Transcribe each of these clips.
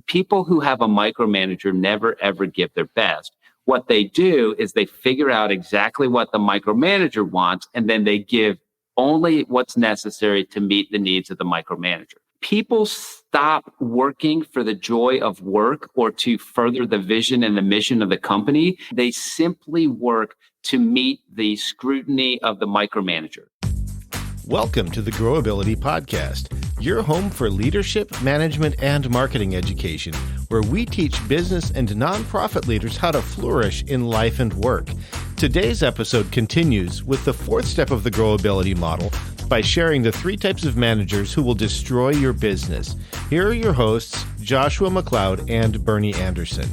People who have a micromanager never, ever give their best. What they do is they figure out exactly what the micromanager wants, and then they give only what's necessary to meet the needs of the micromanager. People stop working for the joy of work or to further the vision and the mission of the company. They simply work to meet the scrutiny of the micromanager. Welcome to the Growability Podcast, your home for leadership, management, and marketing education, where we teach business and nonprofit leaders how to flourish in life and work. Today's episode continues with the fourth step of the Growability model by sharing the 3 types of managers who will destroy your business. Here are your hosts, Joshua McLeod and Bernie Anderson.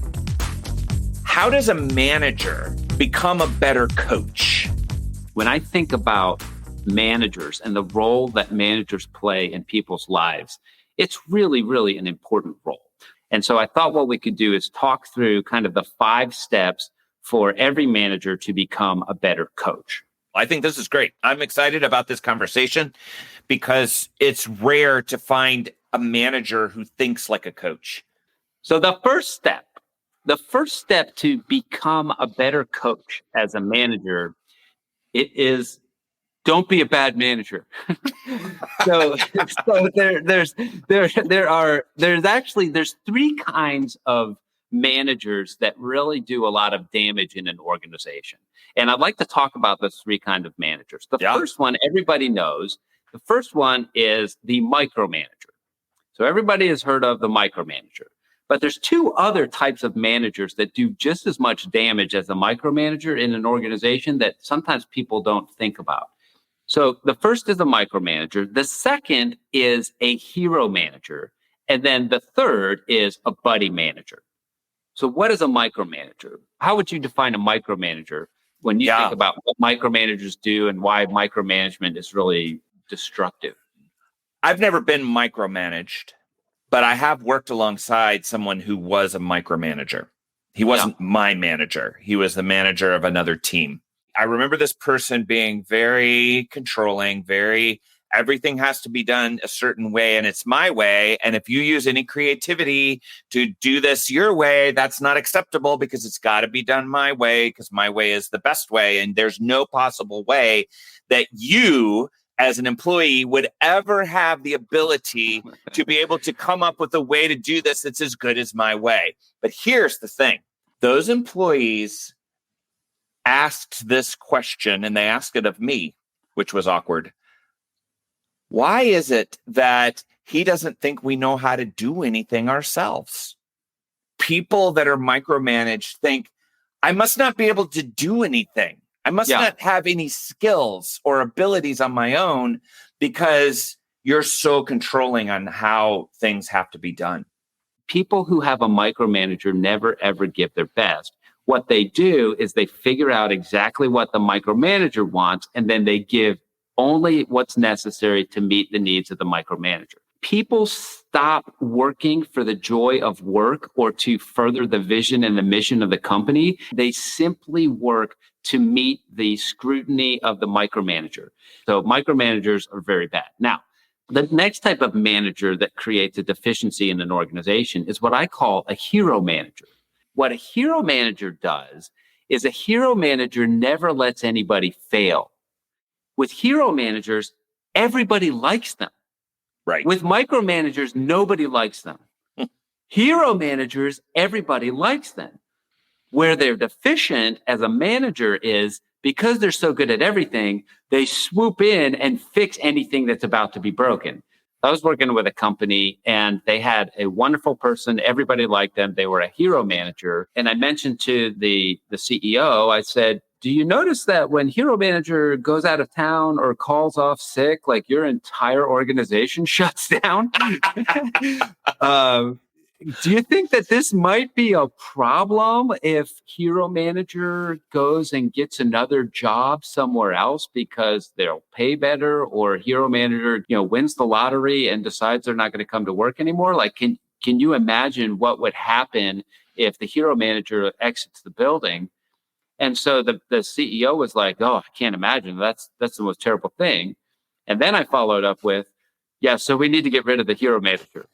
How does a manager become a better coach? When I think about managers and the role that managers play in people's lives, it's really, really an important role. And so I thought what we could do is talk through kind of the 5 steps for every manager to become a better coach. I think this is great. I'm excited about this conversation because it's rare to find a manager who thinks like a coach. So the first step to become a better coach as a manager, it is don't be a bad manager. so there's 3 kinds of managers that really do a lot of damage in an organization. And I'd like to talk about those 3 kinds of managers. The first one, everybody knows. The first one is the micromanager. So everybody has heard of the micromanager. But there's 2 other types of managers that do just as much damage as a micromanager in an organization that sometimes people don't think about. So the first is a micromanager. The second is a hero manager. And then the third is a buddy manager. So what is a micromanager? How would you define a micromanager when you think about what micromanagers do and why micromanagement is really destructive? I've never been micromanaged, but I have worked alongside someone who was a micromanager. He wasn't my manager. He was the manager of another team. I remember this person being very controlling, everything has to be done a certain way and it's my way. And if you use any creativity to do this your way, that's not acceptable because it's got to be done my way because my way is the best way. And there's no possible way that you as an employee would ever have the ability to be able to come up with a way to do this that's as good as my way. But here's the thing. Those employees asked this question, and they asked it of me, which was awkward. Why is it that he doesn't think we know how to do anything ourselves? People that are micromanaged think, I must not be able to do anything. I must not have any skills or abilities on my own because you're so controlling on how things have to be done. People who have a micromanager never, ever give their best. What they do is they figure out exactly what the micromanager wants, and then they give only what's necessary to meet the needs of the micromanager. People stop working for the joy of work or to further the vision and the mission of the company. They simply work to meet the scrutiny of the micromanager. So micromanagers are very bad. Now, the next type of manager that creates a deficiency in an organization is what I call a hero manager. What a hero manager does is a hero manager never lets anybody fail. With hero managers, everybody likes them. Right. With micromanagers, nobody likes them. Hero managers, everybody likes them. Where they're deficient as a manager is because they're so good at everything, they swoop in and fix anything that's about to be broken. I was working with a company and they had a wonderful person. Everybody liked them. They were a hero manager. And I mentioned to the CEO, I said, do you notice that when hero manager goes out of town or calls off sick, like your entire organization shuts down? Do you think that this might be a problem if hero manager goes and gets another job somewhere else because they'll pay better, or hero manager, wins the lottery and decides they're not going to come to work anymore? Like, can you imagine what would happen if the hero manager exits the building? And so the CEO was like, oh, I can't imagine. That's the most terrible thing. And then I followed up with, so we need to get rid of the hero manager.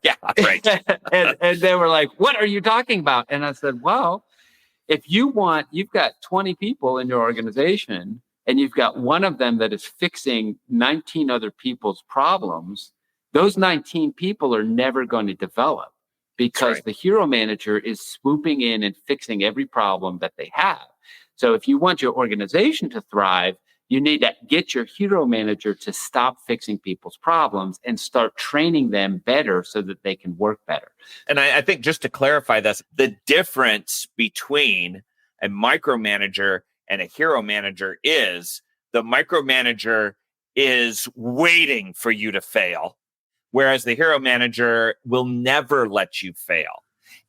Yeah, right. and they were like, what are you talking about? And I said, well, if you've got 20 people in your organization and you've got one of them that is fixing 19 other people's problems, those 19 people are never going to develop because the hero manager is swooping in and fixing every problem that they have. So if you want your organization to thrive, you need to get your hero manager to stop fixing people's problems and start training them better so that they can work better. And I think just to clarify this, the difference between a micromanager and a hero manager is the micromanager is waiting for you to fail, whereas the hero manager will never let you fail.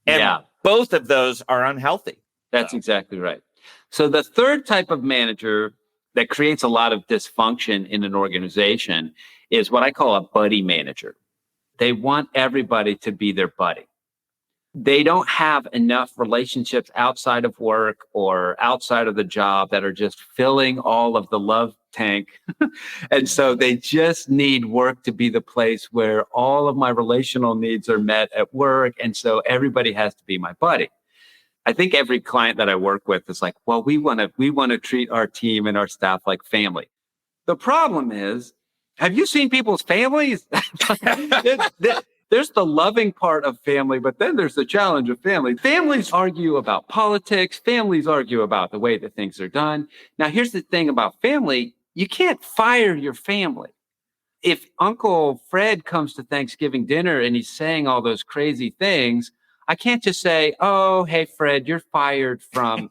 And both of those are unhealthy. That's exactly right. So the third type of manager that creates a lot of dysfunction in an organization is what I call a buddy manager. They want everybody to be their buddy. They don't have enough relationships outside of work or outside of the job that are just filling all of the love tank. And so they just need work to be the place where all of my relational needs are met at work. And so everybody has to be my buddy. I think every client that I work with is like, well, we want to treat our team and our staff like family. The problem is, have you seen people's families? There's the loving part of family, but then there's the challenge of family. Families argue about politics. Families argue about the way that things are done. Now, here's the thing about family. You can't fire your family. If Uncle Fred comes to Thanksgiving dinner and he's saying all those crazy things, I can't just say, oh, hey, Fred, you're fired from,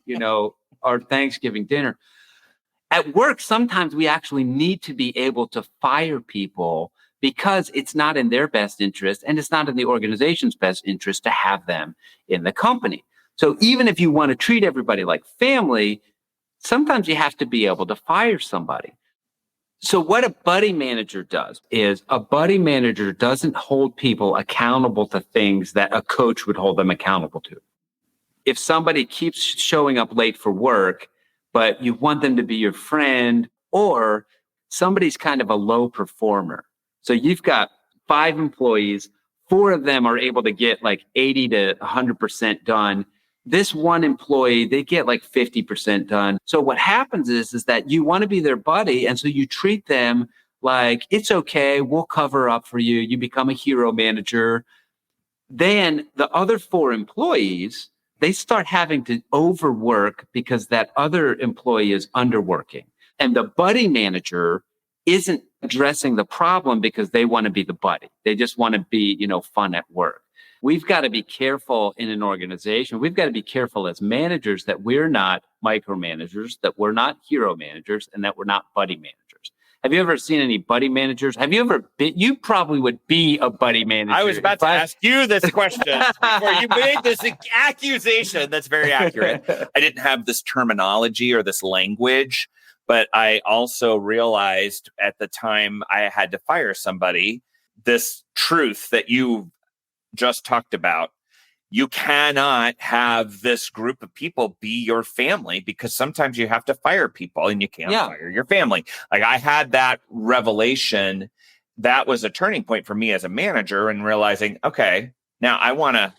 our Thanksgiving dinner. At work, sometimes we actually need to be able to fire people because it's not in their best interest and it's not in the organization's best interest to have them in the company. So even if you want to treat everybody like family, sometimes you have to be able to fire somebody. So what a buddy manager does is a buddy manager doesn't hold people accountable to things that a coach would hold them accountable to. If somebody keeps showing up late for work, but you want them to be your friend, or somebody's kind of a low performer. So you've got 5 employees, 4 of them are able to get like 80 to 100% done. This one employee, they get like 50% done. So what happens is that you want to be their buddy. And so you treat them like, it's okay, we'll cover up for you. You become a hero manager. Then the other 4 employees, they start having to overwork because that other employee is underworking. And the buddy manager isn't addressing the problem because they want to be the buddy. They just want to be, fun at work. We've got to be careful in an organization. We've got to be careful as managers that we're not micromanagers, that we're not hero managers, and that we're not buddy managers. Have you ever seen any buddy managers? Have you ever been? You probably would be a buddy manager. I was about to ask you this question before you made this accusation. That's very accurate. I didn't have this terminology or this language, but I also realized at the time I had to fire somebody, this truth that you just talked about. You cannot have this group of people be your family because sometimes you have to fire people and you can't fire your family. Like I had that revelation. That was a turning point for me as a manager and realizing, okay, now I want to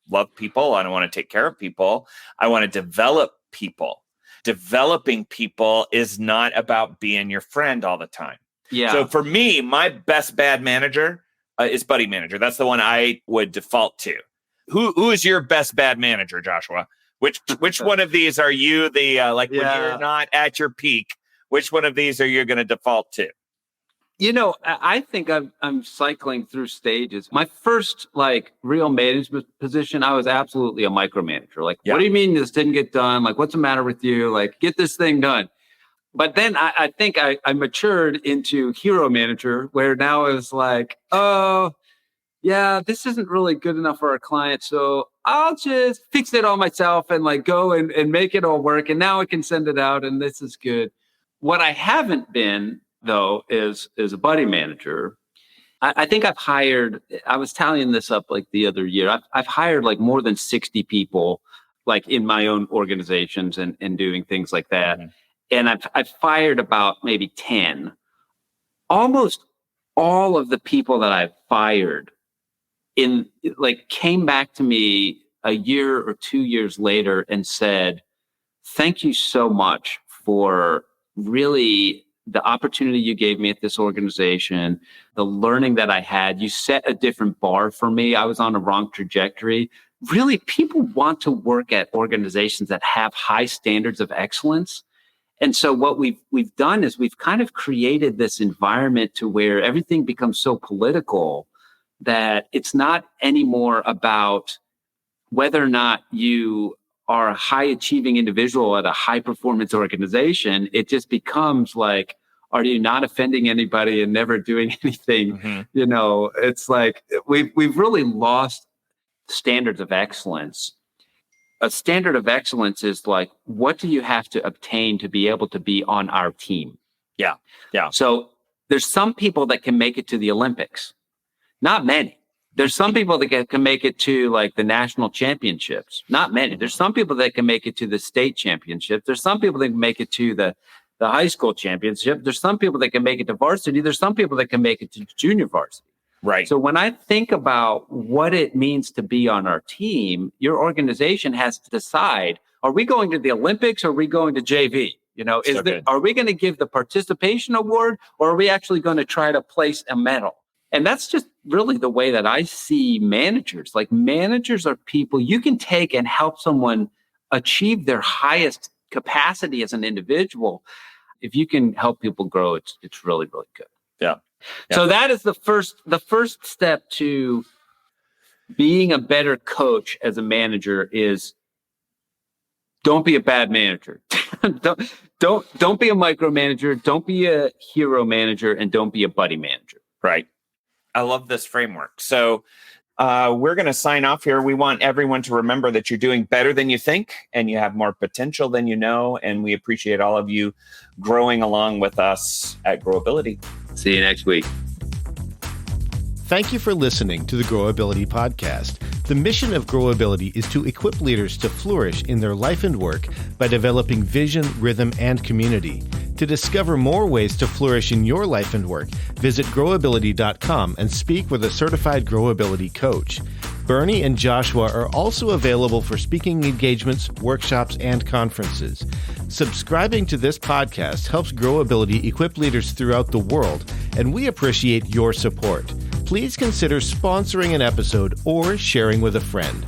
love people. I don't want to take care of people. I want to develop people. Developing people is not about being your friend all the time. Yeah. So for me, my best bad manager is buddy manager. That's the one I would default to. Who is your best bad manager, Joshua? Which one of these are you when you're not at your peak? Which one of these are you going to default to? I think I'm cycling through stages. My first real management position, I was absolutely a micromanager. What do you mean this didn't get done? What's the matter with you? Get this thing done. But then I think I matured into hero manager, where now it's like, oh, yeah, this isn't really good enough for our client. So I'll just fix it all myself and go and make it all work. And now I can send it out and this is good. What I haven't been, though, is a buddy manager. I think I've hired, I was tallying this up the other year. I've hired more than 60 people in my own organizations and doing things like that. Mm-hmm. And I've fired about maybe 10. Almost all of the people that I've fired came back to me a year or 2 years later and said, thank you so much for really the opportunity you gave me at this organization, the learning that I had. You set a different bar for me. I was on a wrong trajectory. Really, people want to work at organizations that have high standards of excellence. And so what we've done is we've kind of created this environment to where everything becomes so political that it's not anymore about whether or not you are a high achieving individual at a high performance organization. It just becomes like, are you not offending anybody and never doing anything? Mm-hmm. It's like we've really lost standards of excellence. A standard of excellence is like, what do you have to obtain to be able to be on our team? Yeah. So there's some people that can make it to the Olympics, not many. There's some people that can make it to like the national championships. Not many. There's some people that can make it to the state championships. There's some people that can make it to the high school championship. There's some people that can make it to varsity. There's some people that can make it to junior varsity. Right. So when I think about what it means to be on our team, your organization has to decide, are we going to the Olympics or are we going to JV? Are we going to give the participation award or are we actually going to try to place a medal? And that's just really the way that I see managers. Like, managers are people you can take and help someone achieve their highest capacity as an individual. If you can help people grow, it's really, really good. Yeah. So that is the first step to being a better coach as a manager is don't be a bad manager. don't be a micromanager. Don't be a hero manager, and don't be a buddy manager. Right. I love this framework. So we're going to sign off here. We want everyone to remember that you're doing better than you think and you have more potential than you know. And we appreciate all of you growing along with us at Growability. See you next week. Thank you for listening to the Growability Podcast. The mission of Growability is to equip leaders to flourish in their life and work by developing vision, rhythm, and community. To discover more ways to flourish in your life and work, visit growability.com and speak with a certified Growability coach. Bernie and Joshua are also available for speaking engagements, workshops, and conferences. Subscribing to this podcast helps Growability equip leaders throughout the world, and we appreciate your support. Please consider sponsoring an episode or sharing with a friend.